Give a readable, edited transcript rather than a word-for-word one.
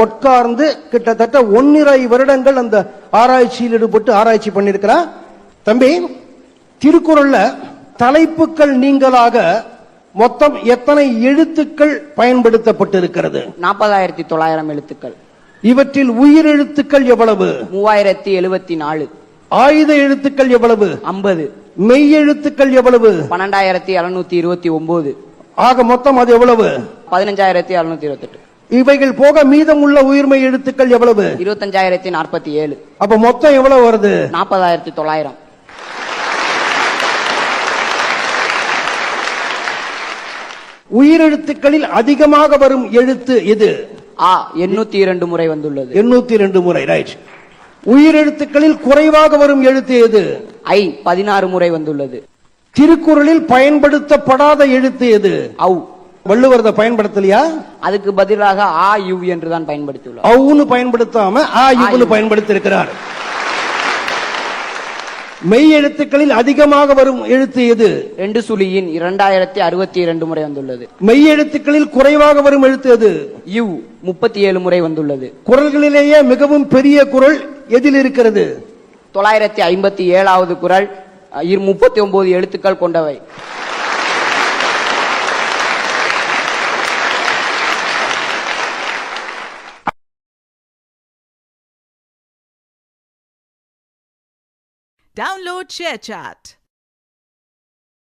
உட்கார்ந்து கிட்டத்தட்ட 1.5 வருடங்கள் அந்த ஆராய்ச்சியில் ஈடுபட்டு ஆராய்ச்சி பண்ணிருக்கிறா. தம்பி, திருக்குறள்ல தலைப்புகள் நீங்களாக மொத்தம் எத்தனை எழுத்துக்கள் பயன்படுத்தப்பட்டிருக்கிறது? 40,900 எழுத்துக்கள். இவற்றில் உயிர் எழுத்துக்கள் எவ்வளவு? 3074. ஆயுத எழுத்துக்கள் எவ்வளவு? 50. மெய் எழுத்துக்கள் எவ்வளவு? 12,729. ஆக மொத்தம் அது எவ்வளவு? 15,728. இவைகள் போக மீதம் உள்ள உயிர்மை எழுத்துக்கள் எவ்வளவு? 25,047. அப்ப மொத்தம் எவ்வளவு வருது? 40,900. உயிரெழுத்துக்களில் அதிகமாக வரும் எழுத்து எது? ஆ 802 முறை வந்துள்ளது. 802 முறை, ரைட். உயிரெழுத்துக்களில் குறைவாக வரும் எழுத்து எது? ஐ 16 முறை வந்துள்ளது. திருக்குறளில் பயன்படுத்தப்படாத எழுத்து எது? ஔ. வள்ளுவர் பயன்படுத்தலையா? அதுக்கு பதிலாக ஆ யு என்று தான் பயன்படுத்தியுள்ளார். ஔன்னு பயன்படுத்தாம ஆ யுன்னு பயன்படுத்தி இருக்கிறார். மெய் எழுத்துக்களில் அதிகமாக வரும் எழுத்து எது? 2 சுழியின் 2062 முறை வந்துள்ளது. மெய் எழுத்துக்களில் குறைவாக வரும் எழுத்து எது? யு 37 முறை வந்துள்ளது. குறள்களிலேயே மிகவும் பெரிய குறள் எதில் இருக்கிறது? 957வது குறள் 39 எழுத்துக்கள் கொண்டவை. Download ShareChat.